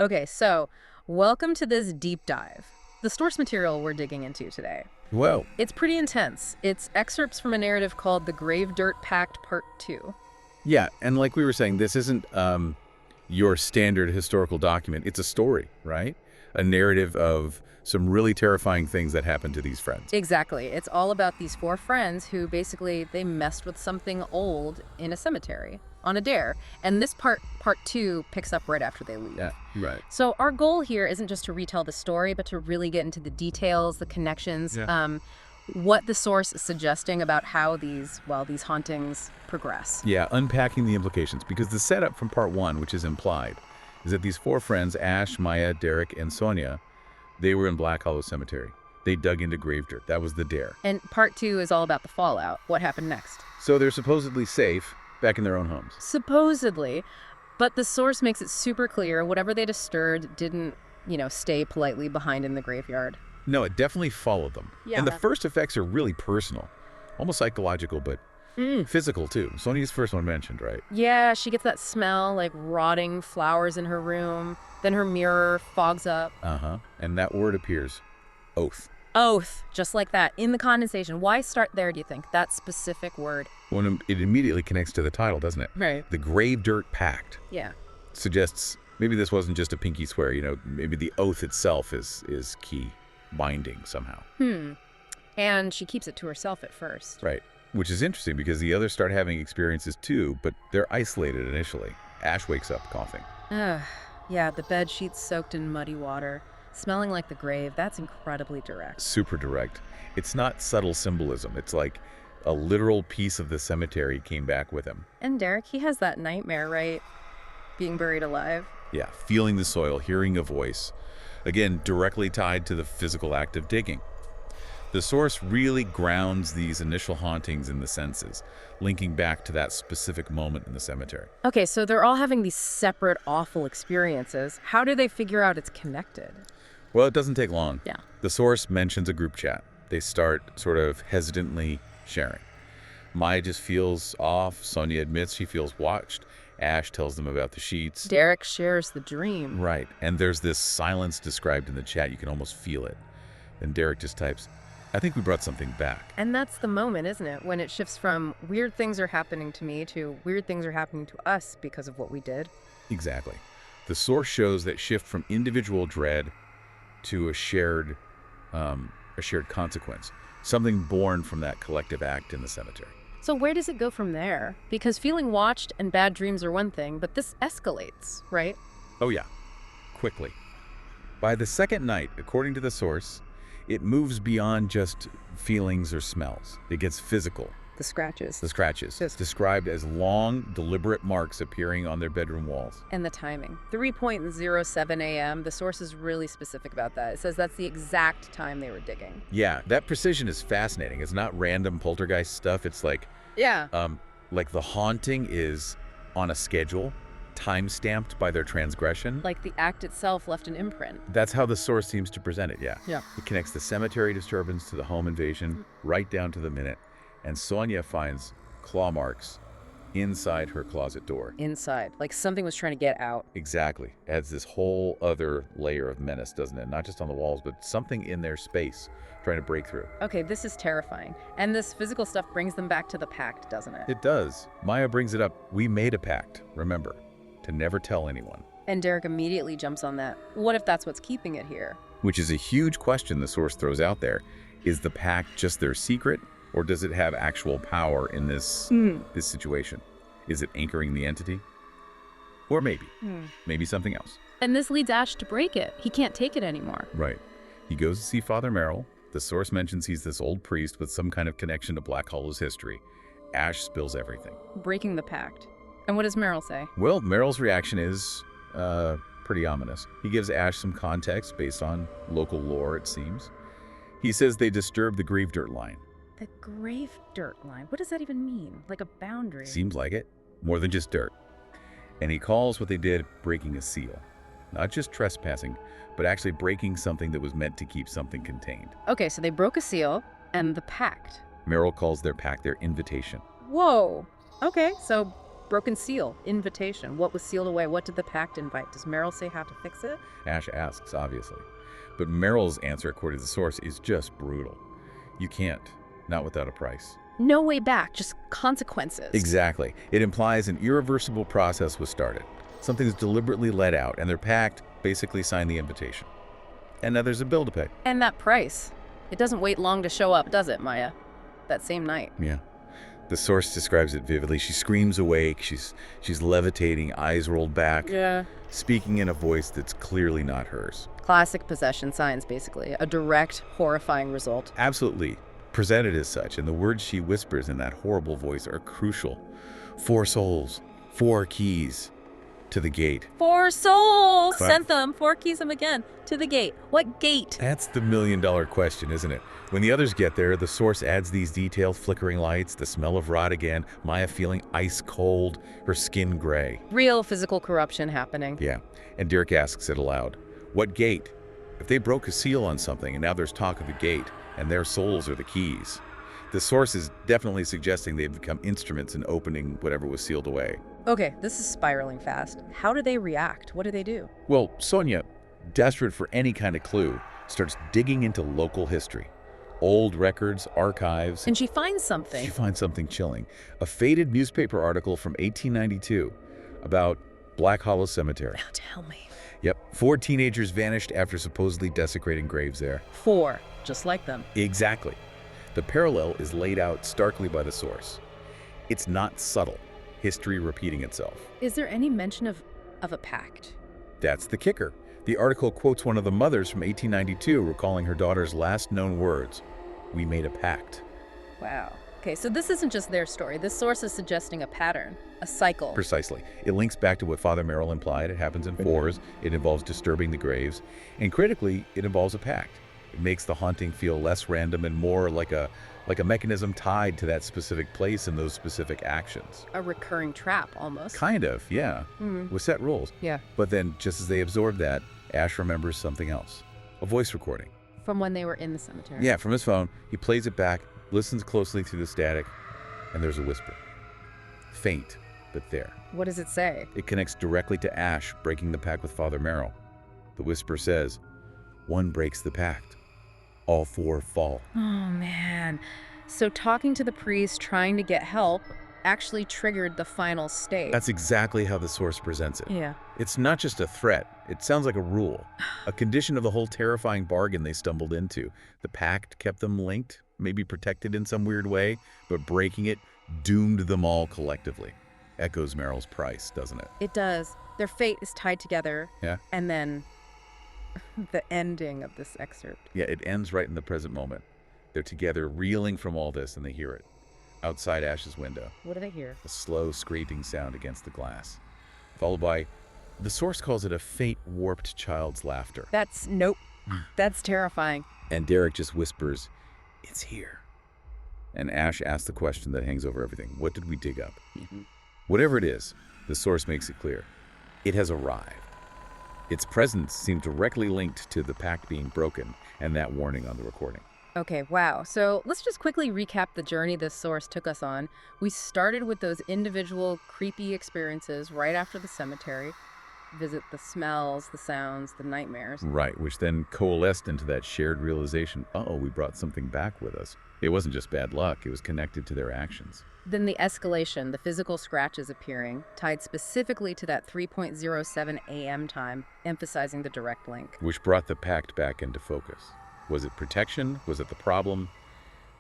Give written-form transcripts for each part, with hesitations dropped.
Okay, so welcome to this deep dive. The source material we're digging into today. Whoa. It's pretty intense. It's excerpts from a narrative called the Gravedirt Pact Part 2. Yeah, and like we were saying, this isn't your standard historical document. It's a story, right? A narrative of some really terrifying things that happened to these friends. Exactly. It's all about these four friends who basically they messed with something old in a cemetery on a dare. And this part 2 picks up right after they leave. Yeah, right. So our goal here isn't just to retell the story, but to really get into the details, the connections, what the source is suggesting about how these hauntings progress. Yeah, unpacking the implications, because the setup from part 1, which is implied, is that these four friends, Ash, Maya, Derek, and Sonia, they were in Black Hollow Cemetery. They dug into grave dirt. That was the dare. And part 2 is all about the fallout. What happened next? So they're supposedly safe back in their own homes. Supposedly, but the source makes it super clear whatever they disturbed didn't, stay politely behind in the graveyard. No, it definitely followed them. Yeah. And the first effects are really personal, almost psychological, but physical too. Sonia's first one mentioned, right? Yeah, she gets that smell like rotting flowers in her room. Then her mirror fogs up. Uh-huh. And that word appears. Oath. Oath, just like that, in the condensation. Why start there, do you think? That specific word. Well, it immediately connects to the title, doesn't it? Right. The Gravedirt Pact. Yeah. Suggests maybe this wasn't just a pinky swear, maybe the oath itself is key, binding somehow. And she keeps it to herself at first. Right. Which is interesting because the others start having experiences too, but they're isolated initially. Ash wakes up coughing. Ugh. Yeah, the bed sheets soaked in muddy water, smelling like the grave. That's incredibly direct. Super direct. It's not subtle symbolism. It's like a literal piece of the cemetery came back with him. And Derek, he has that nightmare, right? Being buried alive. Yeah, feeling the soil, hearing a voice. Again, directly tied to the physical act of digging. The source really grounds these initial hauntings in the senses, linking back to that specific moment in the cemetery. Okay, so they're all having these separate, awful experiences. How do they figure out it's connected? Well, it doesn't take long. Yeah. The source mentions a group chat. They start sort of hesitantly sharing. Maya just feels off. Sonia admits she feels watched. Ash tells them about the sheets. Derek shares the dream. Right. And there's this silence described in the chat. You can almost feel it. Then Derek just types, I think we brought something back. And that's the moment, isn't it? When it shifts from weird things are happening to me to weird things are happening to us because of what we did. Exactly. The source shows that shift from individual dread to a shared consequence. Something born from that collective act in the cemetery. So where does it go from there? Because feeling watched and bad dreams are one thing, but this escalates, right? Oh yeah, quickly. By the second night, according to the source, it moves beyond just feelings or smells. It gets physical. The scratches. The scratches, Yes. described as long, deliberate marks appearing on their bedroom walls. And the timing. 3:07 a.m. The source is really specific about that. It says that's the exact time they were digging. Yeah, that precision is fascinating. It's not random poltergeist stuff. It's like the haunting is on a schedule, time-stamped by their transgression. Like the act itself left an imprint. That's how the source seems to present it, yeah. Yeah. It connects the cemetery disturbance to the home invasion, right down to the minute. And Sonia finds claw marks inside her closet door. Inside. Like something was trying to get out. Exactly. Adds this whole other layer of menace, doesn't it? Not just on the walls, but something in their space trying to break through. Okay, this is terrifying. And this physical stuff brings them back to the pact, doesn't it? It does. Maya brings it up. We made a pact, remember, to never tell anyone. And Derek immediately jumps on that. What if that's what's keeping it here? Which is a huge question the source throws out there. Is the pact just their secret? Or does it have actual power in this situation? Is it anchoring the entity? Or maybe something else. And this leads Ash to break it. He can't take it anymore. Right. He goes to see Father Merrill. The source mentions he's this old priest with some kind of connection to Black Hollow's history. Ash spills everything. Breaking the pact. And what does Merrill say? Well, Merrill's reaction is pretty ominous. He gives Ash some context based on local lore, it seems. He says they disturbed the Gravedirt line. The grave dirt line. What does that even mean? Like a boundary? Seems like it. More than just dirt. And he calls what they did breaking a seal. Not just trespassing, but actually breaking something that was meant to keep something contained. Okay, so they broke a seal and the pact. Merrill calls their pact their invitation. Whoa. Okay, so Broken seal, invitation. What was sealed away? What did the pact invite? Does Meryl say how to fix it? Ash asks, obviously. But Meryl's answer, according to the source, is just brutal. You can't. Not without a price. No way back, just consequences. Exactly. It implies an irreversible process was started. Something's deliberately let out, and their pact basically signed the invitation. And now there's a bill to pay. And that price. It doesn't wait long to show up, does it, Maya? That same night. Yeah. The source describes it vividly. She screams awake. She's levitating, eyes rolled back. Yeah. Speaking in a voice that's clearly not hers. Classic possession signs, basically. A direct, horrifying result. Absolutely. Presented as such, and the words she whispers in that horrible voice are crucial. 4 souls, 4 keys to the gate. 4 souls! But Sent them. 4 keys them again. To the gate. What gate? that's the million-dollar question, isn't it? When the others get there, the source adds these detailed flickering lights, the smell of rot again, Maya feeling ice cold, her skin gray. Real physical corruption happening. Yeah, and Dirk asks it aloud. What gate? If they broke a seal on something and now there's talk of a gate, and their souls are the keys. The source is definitely suggesting they've become instruments in opening whatever was sealed away. Okay, this is spiraling fast. How do they react? What do they do? Well, Sonia, desperate for any kind of clue, starts digging into local history. Old records, archives. And she finds something. She finds something chilling. A faded newspaper article from 1892 about Black Hollow Cemetery. Now tell me. Yep, 4 teenagers vanished after supposedly desecrating graves there. 4, just like them. Exactly. The parallel is laid out starkly by the source. It's not subtle, history repeating itself. Is there any mention of a pact? That's the kicker. The article quotes one of the mothers from 1892 recalling her daughter's last known words, "We made a pact." Wow. Okay, so this isn't just their story. This source is suggesting a pattern, a cycle. Precisely. It links back to what Father Merrill implied. It happens in 4s. It involves disturbing the graves. And critically, it involves a pact. It makes the haunting feel less random and more like a mechanism tied to that specific place and those specific actions. A recurring trap, almost. Kind of, yeah. With set rules. Yeah. But then, just as they absorb that, Ash remembers something else. A voice recording. From when they were in the cemetery. Yeah, from his phone. He plays it back, listens closely through the static, and there's a whisper. Faint, but there. What does it say? It connects directly to Ash breaking the pact with Father Merrill. The whisper says, "One breaks the pact. All 4 fall." Oh, man. So talking to the priest, trying to get help, actually triggered the final stage. That's exactly how the source presents it. Yeah. It's not just a threat. It sounds like a rule, a condition of the whole terrifying bargain they stumbled into. The pact kept them linked, maybe protected in some weird way, but breaking it doomed them all collectively. Echoes Merrill's price, doesn't it? It does. Their fate is tied together. Yeah. And then the ending of this excerpt. Yeah, it ends right in the present moment. They're together, reeling from all this, and they hear it. Outside Ash's window, What do they hear? a slow scraping sound against the glass, followed by, the source calls it a faint, warped child's laughter. Nope. That's terrifying. And Derek just whispers, "It's here." And Ash asks the question that hangs over everything. What did we dig up? Whatever it is, the source makes it clear. It has arrived. Its presence seemed directly linked to the pact being broken and that warning on the recording. Okay, wow. So let's just quickly recap the journey this source took us on. We started with those individual creepy experiences right after the cemetery. Visit the smells, the sounds, the nightmares. Right, which then coalesced into that shared realization, uh-oh, we brought something back with us. It wasn't just bad luck, it was connected to their actions. Then the escalation, the physical scratches appearing, tied specifically to that 3:07 a.m. time, emphasizing the direct link. Which brought the pact back into focus. Was it protection? Was it the problem?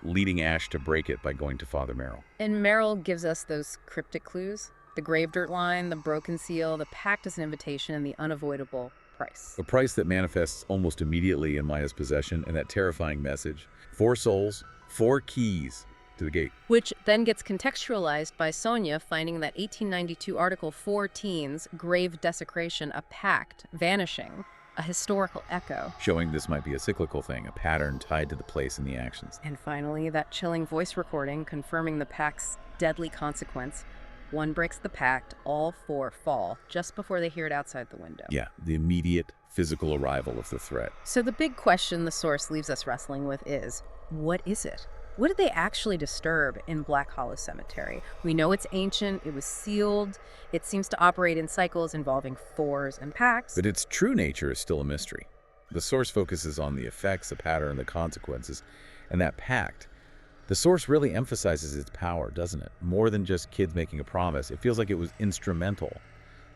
Leading Ash to break it by going to Father Merrill. And Merrill gives us those cryptic clues. The Gravedirt line, the broken seal, the pact as an invitation, and the unavoidable price. A price that manifests almost immediately in Maya's possession, and that terrifying message. 4 souls, 4 keys to the gate. Which then gets contextualized by Sonia finding that 1892 article 4 teens, grave desecration, a pact, vanishing, a historical echo. Showing this might be a cyclical thing, a pattern tied to the place and the actions. And finally, that chilling voice recording confirming the pact's deadly consequence. One breaks the pact, all 4 fall, just before they hear it outside the window. Yeah, the immediate physical arrival of the threat. So the big question the source leaves us wrestling with is, what is it? What did they actually disturb in Black Hollow Cemetery? We know it's ancient, it was sealed, it seems to operate in cycles involving fours and pacts. But its true nature is still a mystery. The source focuses on the effects, the pattern, the consequences, and that pact. The source really emphasizes its power, doesn't it? More than just kids making a promise. It feels like it was instrumental,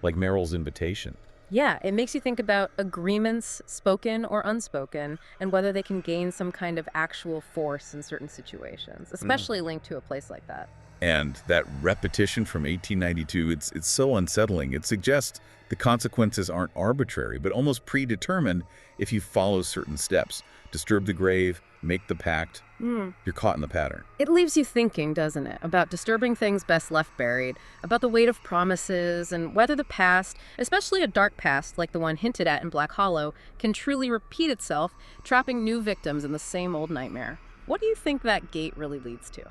like Meryl's invitation. Yeah, it makes you think about agreements, spoken or unspoken, and whether they can gain some kind of actual force in certain situations, especially linked to a place like that. And that repetition from 1892, it's so unsettling. It suggests the consequences aren't arbitrary, but almost predetermined if you follow certain steps. Disturb the grave, make the pact, you're caught in the pattern. It leaves you thinking, doesn't it, about disturbing things best left buried, about the weight of promises, and whether the past, especially a dark past like the one hinted at in Black Hollow, can truly repeat itself, trapping new victims in the same old nightmare. What do you think that gate really leads to?